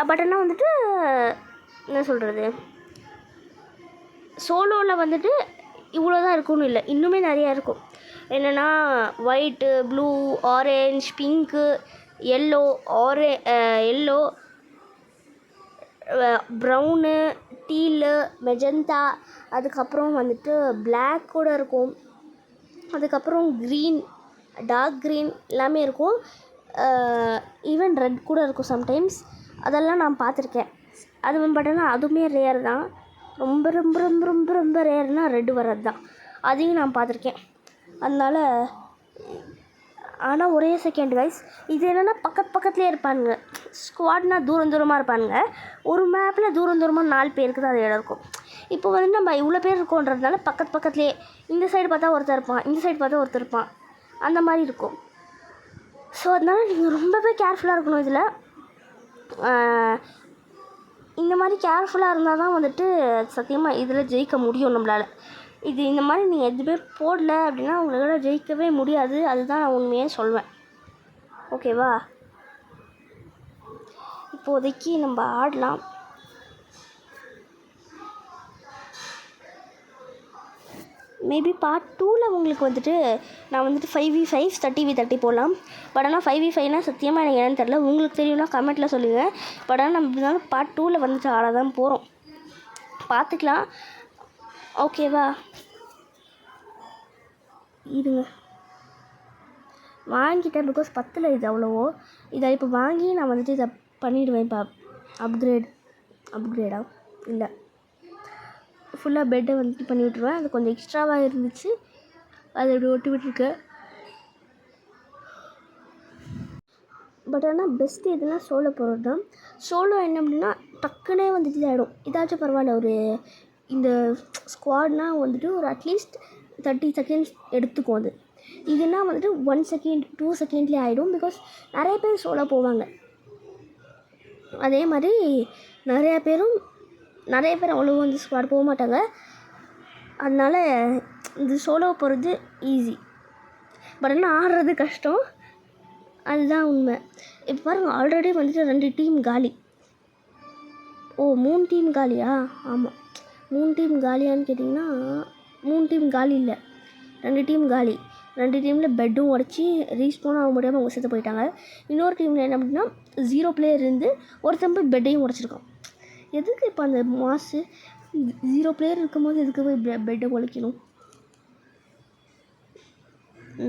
பட் ஆனால் வந்துட்டு என்ன சொல்கிறது, சோலோவில் வந்துட்டு இவ்வளோ தான் இருக்குன்னு இல்லை, இன்னுமே நிறையா இருக்கும். என்னென்னா white, blue, orange, pink, yellow, yellow, brown, deal, magenta, அதுக்கப்புறம் வந்துட்டு பிளாக் கூட இருக்கும். அதுக்கப்புறம் க்ரீன், டார்க் க்ரீன் எல்லாமே இருக்கும். ஈவன் ரெட் கூட இருக்கும் சம்டைம்ஸ். அதெல்லாம் நான் பார்த்துருக்கேன். அது பார்த்தீங்கன்னா அதுவுமே ரேர் தான். ரொம்ப ரொம்ப ரொம்ப ரொம்ப ரொம்ப ரேர்னால் ரெட் வர்றது தான். அதையும் நான் பார்த்துருக்கேன். அதனால் ஆனால் ஒரே செகண்ட் கைஸ், இது என்னென்னா பக்கத்துலேயே இருப்பானுங்க. ஸ்குவாட்னால் தூரமாக இருப்பானுங்க. ஒரு மேப்பில் தூரமாக 4 பேருக்கு தான் அது இடம் இருக்கும். இப்போ வந்து நம்ம இவ்வளோ பேர் இருக்கோன்றதுனால பக்கத்துலேயே இந்த சைடு பார்த்தா ஒருத்தர் இருப்பான், இந்த சைடு பார்த்தா ஒருத்தர் இருப்பான், அந்த மாதிரி இருக்கும். ஸோ அதனால் நீங்கள் ரொம்பவே கேர்ஃபுல்லாக இருக்கணும். இதில் இந்த மாதிரி கேர்ஃபுல்லாக இருந்தால் தான் வந்துட்டு சத்தியமாக இதில் ஜெயிக்க முடியும் நம்மளால். இது இந்த மாதிரி நீங்கள் எதுவுமே போடல அப்படின்னா உங்களால் ஜெயிக்கவே முடியாது. அதுதான் நான் உண்மையாக சொல்வேன். ஓகேவா? இப்போதைக்கு நம்ம ஆடலாம். மேபி பார்ட் 2ல் உங்களுக்கு வந்துட்டு நான் வந்துட்டு 5v5 30v30 போடலாம். பட் ஆனால் 5v5னா சத்தியமாக எனக்கு என்னன்னு தெரில. உங்களுக்கு தெரியும்னா கமெண்ட்டில் சொல்லுங்கள். பட் ஆனால் நம்ம இருந்தாலும் பார்ட் 2ல் வந்துட்டு ஆட தான் போகிறோம். பார்த்துக்கலாம். ஓகேவா? இருங்க, வாங்கிட்டேன். பிகாஸ் 10 இது அவ்வளவோ. இதை இப்போ வாங்கி நான் வந்துட்டு இதை பண்ணிவிடுவேன். இப்போ அப்கிரேடா இல்லை, ஃபுல்லாக பெட்டை வந்துட்டு பண்ணி விட்ருவேன். அது கொஞ்சம் எக்ஸ்ட்ராவாக இருந்துச்சு, அதை இப்படி ஒட்டி விட்டுருக்கேன். பட் ஆனால் பெஸ்ட்டு எதுனா சோலோ போகிறது தான். சோலோ என்ன அப்படின்னா டக்குனே வந்துட்டு இதாகிடும். இதாச்சும் பரவாயில்ல, ஒரு இந்த ஸ்குவாட்னால் வந்துட்டு ஒரு அட்லீஸ்ட் 30 செகண்ட்ஸ் எடுத்துக்கும். அது இதுனா வந்துட்டு 1 செகண்ட் 2 செகண்ட்லேயே ஆகிடும். பிகாஸ் நிறைய பேர் சோலோ போவாங்க. அதே மாதிரி நிறைய பேர் அவ்வளோ வந்து ஸ்குவாட் போக மாட்டாங்க. அதனால் இது சோலோ போகிறது ஈஸி. பட் ஆனால் ஆடுறது கஷ்டம். அதுதான் உண்மை. இப்போ பாருங்கள், ஆல்ரெடி வந்துட்டு 2 டீம் காலி. 3 டீம் காலியா? ஆமாம், 3 டீம் காலியான்னு கேட்டிங்கன்னா 3 டீம் காலி இல்லை, 2 டீம் காலி. 2 டீமில் பெட்டும் உடச்சி ரீஸ்பான் ஆக முடியாமல் அவங்க செத்து போயிட்டாங்க. இன்னொரு டீமில் என்ன அப்படின்னா 0 பிளேயர் இருந்து ஒருத்தன் போய் பெட்டையும் உடச்சிருக்கான். எதுக்கு இப்போ அந்த மாசு 0 பிளேயர் இருக்கும்போது எதுக்கு போய் பெட்டை உழைக்கணும்?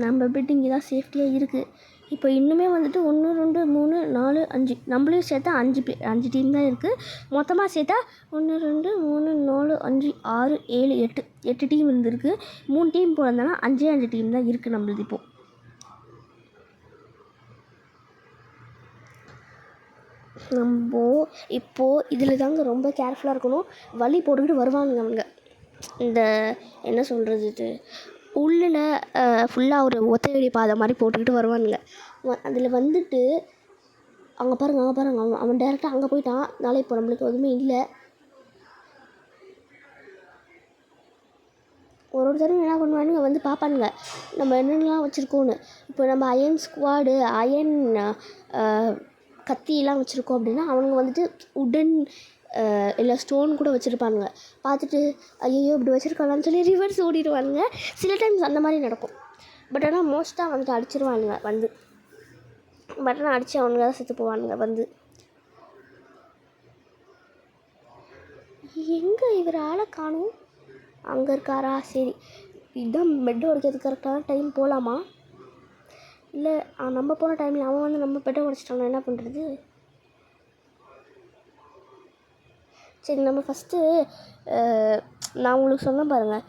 நம்ம பெட் இங்கே தான் சேஃப்டியாக இருக்குது. இப்போ இன்னுமே வந்துட்டு 1 2 3 4 5 நம்மளையும் சேர்த்தா 5 டீம் தான் இருக்குது. மொத்தமாக சேர்த்தா 1 2 3 4 5 6 7 8 டீம் இருந்திருக்கு. 3 டீம் போனதுனால 5 டீம் தான் இருக்குது நம்மளுது. இப்போது இதில் தாங்க ரொம்ப கேர்ஃபுல்லாக இருக்கணும். வழி போட்டுக்கிட்டு வருவாங்க அவங்க. இந்த என்ன சொல்கிறது, உள்ளில் ஃபுல்லாக ஒரு ஒத்தையடி பாதை மாதிரி போட்டுக்கிட்டு வருவானுங்க. அதில் வந்துட்டு அங்கே பாருங்கள் அவன் டேரெக்டாக அங்கே போயிட்டான். அதனால் இப்போ நம்மளுக்கு எதுவுமே இல்லை. ஒரு தடவை என்ன பண்ணுவானுங்க, வந்து பார்ப்பானுங்க நம்ம என்னென்னலாம் வச்சுருக்கோன்னு. இப்போ நம்ம அயன் ஸ்குவாடு, அயன் கத்தியெல்லாம் வச்சுருக்கோம் அப்படின்னா அவனுங்க வந்துட்டு உடன் இல்லை ஸ்டோன் கூட வச்சுருப்பானுங்க. பார்த்துட்டு ஐயோ இப்படி வச்சுருக்காங்கன்னு சொல்லி ரிவர்ஸ் ஓடிடுவானுங்க. சில டைம்ஸ் அந்த மாதிரி நடக்கும். பட் ஆனால் மோஸ்ட்டாக வந்துட்டு அடிச்சிருவானுங்க வந்து. பட் ஆனால் அடித்து அவனுங்க தான் செத்து போவானுங்க வந்து. எங்கே இவர் ஆளை காணும்? அங்கே இருக்காரா? சரி, இதுதான் பெட்டை உடைக்கிறதுக்கு கரெக்டான டைம். போகலாமா? இல்லை நம்ம போன டைமில் அவன் வந்து நம்ம பெட்டை உடைச்சிட்டானா என்ன பண்ணுறது? சரி, நம்ம ஃபஸ்ட்டு நான் உங்களுக்கு சொன்னேன் பாருங்கள்,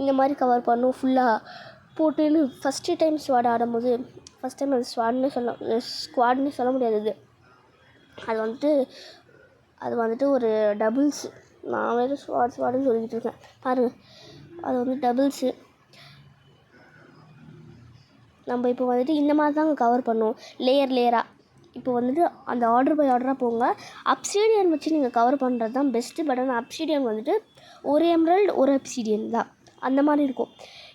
இந்த மாதிரி கவர் பண்ணும் ஃபுல்லாக போட்டுன்னு ஃபஸ்ட்டு டைம் ஸ்குவாட் ஆடும்போது ஃபஸ்ட் டைம் அது ஸ்குவாட்னு சொல்ல முடியாது. அது வந்துட்டு ஒரு டபுள்ஸு. நான் வேறு ஸ்குவாடுன்னு சொல்லிக்கிட்டு இருக்கேன் பாருங்கள். அது வந்து டபுள்ஸு. நம்ம இப்போ வந்துட்டு இந்த மாதிரி தாங்க கவர் பண்ணுவோம், லேயராக. இப்போ வந்துட்டு அந்த ஆர்டர் பை ஆர்டராக போங்க. அப்சீடியன் வச்சு நீங்கள் கவர் பண்ணுறது தான் பெஸ்ட்டு. பட் ஆனால் அப்சீடியன் வந்துட்டு ஒரு எம்ரல்டு ஒரு அப்சீடியன் தான் அந்த மாதிரி இருக்கும்.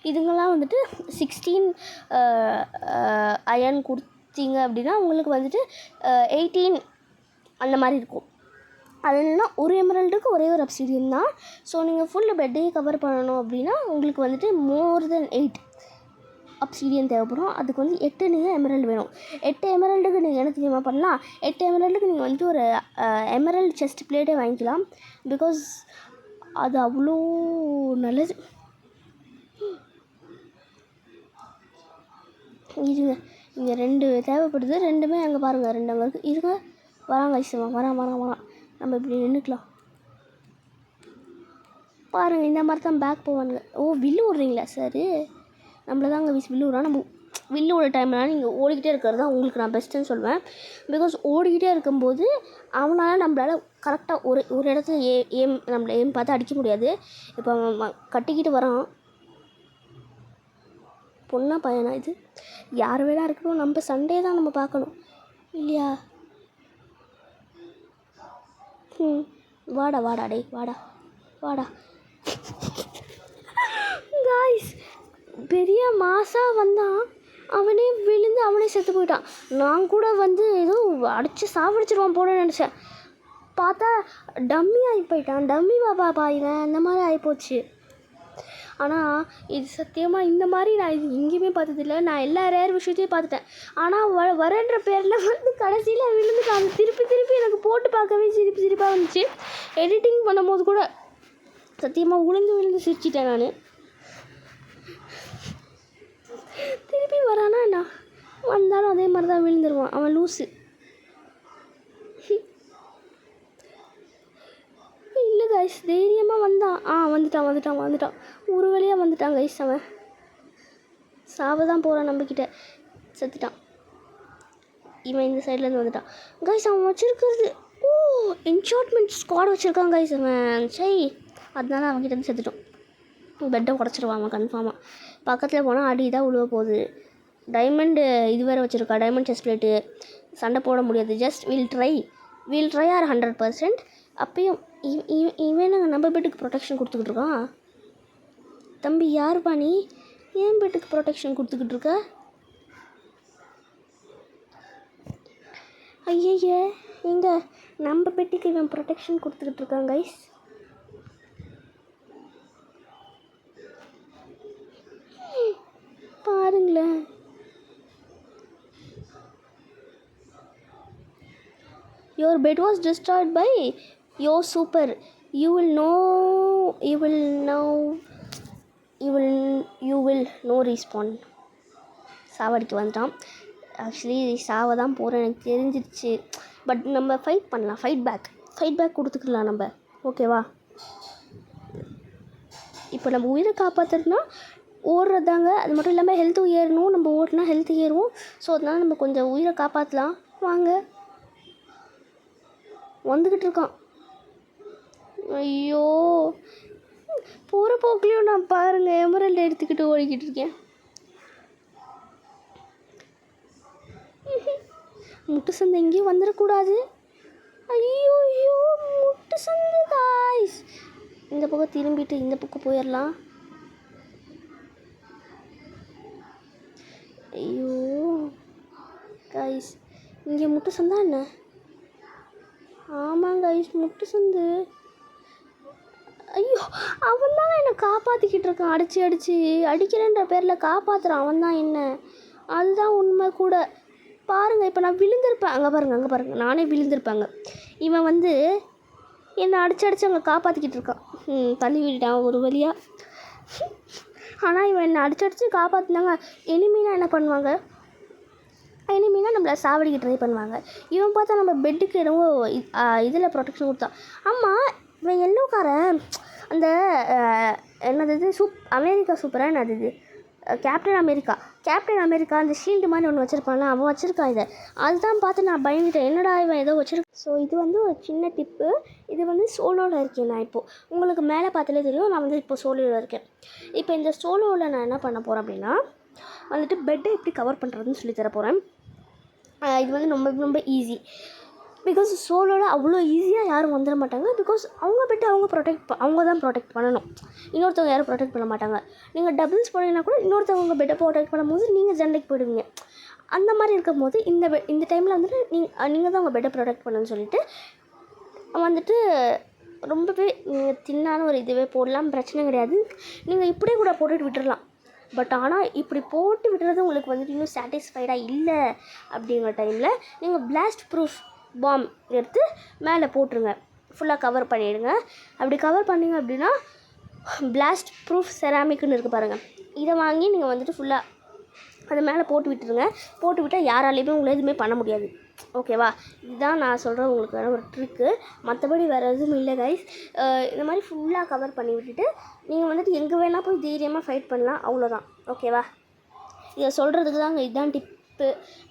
இதுங்கெல்லாம் வந்துட்டு 16 அயன் கொடுத்தீங்க அப்படின்னா உங்களுக்கு வந்துட்டு 18 அந்த மாதிரி இருக்கும். அது என்னென்னா ஒரு எமரல்டுக்கு ஒரே ஒரு அப்சீடியன் தான். ஸோ நீங்கள் ஃபுல் பெட்டையே கவர் பண்ணணும் அப்படின்னா உங்களுக்கு வந்துட்டு மோர் தென் 8 அப்சீடியன் தேவைப்படும். அதுக்கு வந்து 8 நீங்கள் எமரல்டு வேணும். 8 எமரல்டுக்கு நீங்கள் என்ன தெரியுமா பண்ணலாம்? 8 எமரல்டுக்கு நீங்கள் வந்துட்டு ஒரு எமரல்டு செஸ்ட் பிளேட்டே வாங்கிக்கலாம். பிகாஸ் அது அவ்வளோ நல்லது. இதுங்க இங்கே 2 தேவைப்படுது. 2மே அங்கே பாருங்கள், 2 அங்கே இருக்குது. இருங்க வராங்க ஐசமா, வரான். நம்ம இப்படி நின்றுக்கலாம் பாருங்கள். இந்த மாதிரி தான் பேக் போவானுங்க. ஓ வில்லு விட்றீங்களா சார்? நம்மள தாங்க வில்லு விட்றோம். நம்ம வில்லு விட டைம்லாம் நீங்கள் ஓடிக்கிட்டே இருக்கிறது தான் உங்களுக்கு நான் பெஸ்ட்டுன்னு சொல்லுவேன். பிகாஸ் ஓடிக்கிட்டே இருக்கும்போது அவனால் நம்மளால் கரெக்டாக ஒரு இடத்துல நம்மளை ஏம் பார்த்து அடிக்க முடியாது. இப்போ அவன் கட்டிக்கிட்டு வரான். பொண்ணா பையனா இது யார் வேணா இருக்கணும், நம்ம சண்டே தான் நம்ம பார்க்கணும் இல்லையா? வாடா டே வாடா காய்ஸ். பெரிய மாசா வந்தான், அவனே விழுந்து அவனே செத்து போயிட்டான். நான் கூட வந்து ஏதோ அடித்து சாவடிச்சிருவான் போட நினச்சேன். பார்த்தா டம்மி ஆகி போயிட்டான். டம்மி பாப்பா இவன் அந்த மாதிரி ஆகிப்போச்சு. ஆனால் இது சத்தியமாக இந்த மாதிரி நான் இது எங்கேயுமே பார்த்ததில்ல. நான் எல்லா ரேர் விஷயத்தையும் பார்த்துட்டேன். ஆனால் வரன்ற பேரில் வந்து கடைசியில் விழுந்துட்டான். திருப்பி எனக்கு போட்டு பார்க்கவே சிரிப்பாக வந்துச்சு. எடிட்டிங் பண்ணும்போது கூட சத்தியமாக விழுந்து சிரிச்சிட்டேன் நான். திருப்பி வரானா என்ன வந்தாலும் அதே மாதிரி தான் விழுந்துருவான். அவன் லூஸு. இல்லை கைஸ், தைரியமாக வந்துட்டான். ஒரு வழியாக வந்துட்டான் கைஸ். அவன் சாவ தான் போகிறான் நம்மக்கிட்ட. செத்துட்டான். இவன் இந்த சைட்லேருந்து வந்துட்டான் கைஸ். அவன் வச்சுருக்கிறது என்சான்ட்மெண்ட் ஸ்குவாட் வச்சுருக்கான் கைஸ் அவன். அதனால அவன்கிட்ட செத்துட்டோம். பெட்டை உடச்சிருவான் அவன் கன்ஃபார்மாக. பக்கத்தில் போனால் அடி தான் உழுவ போகுது. டைமண்டு இது வேறு வச்சுருக்கா, டைமண்ட் செஸ்ட் பிளேட்டு. சண்டை போட முடியாது. Just will try our 100%. அப்பயும் இவன் நம்ம பெட்டுக்கு ப்ரொடெக்ஷன் கொடுத்துக்கிட்டு இருக்கான். தம்பி யாருப்பா நீ? ஏன் பெட்டுக்கு ப்ரொடெக்ஷன் கொடுத்துக்கிட்டு இருக்க? ஐயய்ய, எங்க நம்ம பெட்டுக்கு இவன் ப்ரொடெக்ஷன் கொடுத்துக்கிட்டு இருக்கான் கைஸ். பாருங்களேன். Your bed was destroyed by your super. You will no respawn. சாவடிக்கு வந்துட்டான். ஆக்சுவலி சாவ தான் போகிறேன் எனக்கு தெரிஞ்சிருச்சு. பட் நம்ம ஃபைட் பண்ணலாம். ஃபைட் பேக் கொடுத்துக்கலாம் நம்ம. ஓகேவா? இப்போ நம்ம உயிரை காப்பாற்றுறதுனா ஓடுறதாங்க. அது மட்டும் இல்லாமல் ஹெல்த்தும் ஏறணும். நம்ம ஓடினா ஹெல்த்து ஏறும். ஸோ அதனால் நம்ம கொஞ்சம் உயிரை காப்பாற்றலாம். வாங்க. வந்துக்கிட்டு இருக்கான். ஐயோ, போகிற போக்குலையும் நான் பாருங்கள் எமரல்டு எடுத்துக்கிட்டு ஓடிக்கிட்டு இருக்கேன். முட்டு சந்தை எங்கேயும் வந்துடக்கூடாது. ஐயோ முட்டு சந்தை காய்ஸ். இந்த பக்கம் திரும்பிட்டு இந்த பக்கம் போயிடலாம். ஐயோ காய்ஸ், இங்கே முட்டு சந்தா என்ன? ஆமாங்க கைஸ், முட்டு சந்து. ஐயோ, அவன் தான் என்னை காப்பாற்றிக்கிட்டு இருக்கான். அடித்து அடிக்கிறேன்ற பேரில் காப்பாற்றுறான் அவன் தான் என்ன. அதுதான் உண்மை கூட. பாருங்கள், இப்போ நான் விழுந்திருப்பேன். அங்கே பாருங்கள் நானே விழுந்திருப்பாங்க. இவன் வந்து என்னை அடித்து அங்கே காப்பாற்றிக்கிட்டு இருக்கான். தள்ளி விட்டுட்டான் ஒரு வழியாக. ஆனால் இவன் என்னை அடித்து காப்பாற்றினாங்க. எனிமீனா என்ன பண்ணுவாங்க? எனிமீனா நம்மளை சாவடிக்க ட்ரை பண்ணுவாங்க. இவன் பார்த்தா நம்ம பெட்டுக்கு என்னவோ இதில் ப்ரொடெக்ஷன் கொடுத்தான். ஆமாம், இவன் எல்லோக்காரன் அந்த என்னது இது அமெரிக்கா சூப்பராக என்னது இது கேப்டன் அமெரிக்கா அந்த ஷீல்டு மாதிரி ஒன்று வச்சுருப்பான்ல, அவன் வச்சுருக்கான் இதை. அதுதான் பார்த்து நான் பயந்துட்டேன், என்னடா இவன் ஏதோ வச்சுருக்கேன். ஸோ இது வந்து ஒரு சின்ன டிப்பு. இது வந்து சோலோவில் இருக்கேன் நான் இப்போது. உங்களுக்கு மேலே பார்த்தாலே தெரியும், நான் வந்து இப்போ சோலோவில் இருக்கேன். இப்போ இந்த சோலோவில் நான் என்ன பண்ண போகிறேன் அப்படின்னா வந்துட்டு பெட்டை எப்படி கவர் பண்ணுறதுன்னு சொல்லி தர போகிறேன். இது வந்து ரொம்ப ரொம்ப ஈஸி. பிகாஸ் சோலோவில் அவ்வளோ ஈஸியாக யாரும் வந்துட மாட்டாங்க. பிகாஸ் அவங்க பெட்டை அவங்க தான் ப்ரொடெக்ட் பண்ணணும். இன்னொருத்தவங்க யாரும் ப்ரொடெக்ட் பண்ண மாட்டாங்க. நீங்கள் டபுள்ஸ் போனீங்கன்னா கூட இன்னொருத்தவங்க பெட்டை ப்ரொடெக்ட் பண்ணும்போது நீங்கள் ஜென்லைக்கு போயிடுவீங்க. அந்த மாதிரி இருக்கும் போது இந்த டைமில் வந்துட்டு நீங்கள் தான் உங்கள் பெட்டை ப்ரொடெக்ட் பண்ணணும்னு சொல்லிட்டு வந்துட்டு ரொம்பவே நீங்கள் தின்னான ஒரு இதுவே போடலாம், பிரச்சனை கிடையாது. நீங்கள் இப்படியே கூட போட்டுட்டு விட்டுடலாம். பட் ஆனால் இப்படி போட்டு விடுறது உங்களுக்கு வந்துட்டு இன்னும் சாட்டிஸ்ஃபைடாக இல்லை அப்படிங்கிற டைமில் நீங்கள் பிளாஸ்ட் ப்ரூஃப் பாம் எடுத்து மேலே போட்டுருங்க, ஃபுல்லாக கவர் பண்ணிவிடுங்க. அப்படி கவர் பண்ணிங்க அப்படின்னா பிளாஸ்ட் ப்ரூஃப் செராமிக்னு இருக்குது பாருங்கள், இதை வாங்கி நீங்கள் வந்துட்டு ஃபுல்லாக அது மேலே போட்டு விட்டுருங்க. போட்டு விட்டால் யாராலையுமே உங்களை எதுவுமே பண்ண முடியாது. ஓகேவா? இதுதான் நான் சொல்கிறேன் உங்களுக்கு ஒரு ட்ரிக்கு. மற்றபடி வேறு எதுவும் இல்லை கைஸ். இந்த மாதிரி ஃபுல்லாக கவர் பண்ணி விட்டுட்டு நீங்கள் வந்துட்டு எங்கே வேணால் போய் தைரியமாக ஃபைட் பண்ணலாம், அவ்வளோதான். ஓகேவா? இதை சொல்கிறதுக்கு தாங்க இதுதான் டிப்பு.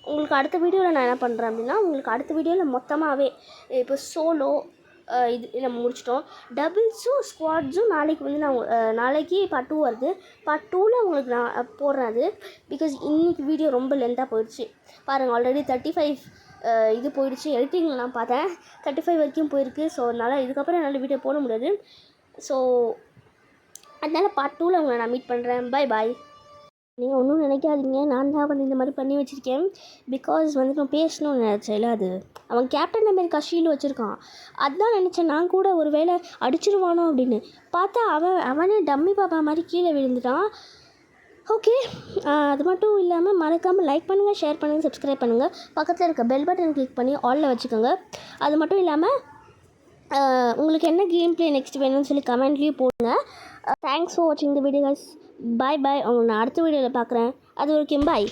உங்களுக்கு அடுத்த வீடியோவில் நான் என்ன பண்ணுறேன் அப்படின்னா, உங்களுக்கு அடுத்த வீடியோவில் மொத்தமாகவே இப்போ சோலோ இது நம்ம முடிச்சிட்டோம். டபுள்ஸும் ஸ்குவாட்ஸும் நாளைக்கு வந்து நாளைக்கு பார்ட் 2 வருது. பார்ட் 2ல் உங்களுக்கு நான் போடுறேன் அது. பிகாஸ் இன்றைக்கி வீடியோ ரொம்ப லென்த்தாக போயிடுச்சு பாருங்கள். ஆல்ரெடி 35 இது போயிடுச்சு. எடிட்டிங்கில் நான் பார்த்தேன் 35 வரைக்கும் போயிருக்கு. ஸோ அதனால் இதுக்கப்புறம் என்னால் வீடியோ போட முடியாது. ஸோ அதனால் பார்ட் 2ல் உங்களை நான் மீட் பண்ணுறேன். பாய். நீங்கள் ஒன்றும் நினைக்காதீங்க, நான் தான் வந்து இந்த மாதிரி பண்ணி வச்சுருக்கேன். பிகாஸ் வந்து நான் பேசணும்னு நினச்சேன்ல, அது அவன் கேப்டன் அமெரிக்கா ஷீல்டு வச்சுருக்கான். அதுதான் நினச்சேன் நான் கூட, ஒரு வேளை அடிச்சிருவானோ அப்படின்னு பார்த்தா அவனே டம்மி பாப்பா மாதிரி கீழே விழுந்துட்டான். ஓகே, அது மட்டும் இல்லாமல் மறக்காமல் லைக் பண்ணுங்கள், ஷேர் பண்ணுங்கள், சப்ஸ்கிரைப் பண்ணுங்கள். பக்கத்தில் இருக்க பெல் பட்டன் கிளிக் பண்ணி ஆலில் வச்சுக்கோங்க. அது மட்டும் இல்லாமல் உங்களுக்கு என்ன கேம் ப்ளே நெக்ஸ்ட் வேணும்னு சொல்லி கமெண்ட்லேயும் போடுங்க. தேங்க்ஸ் ஃபார் வாட்சிங் த வீடியோ கைஸ். பாய். உங்களை நான் அடுத்த வீடியோவில் பார்க்குறேன். அது வரைக்கும் பாய்.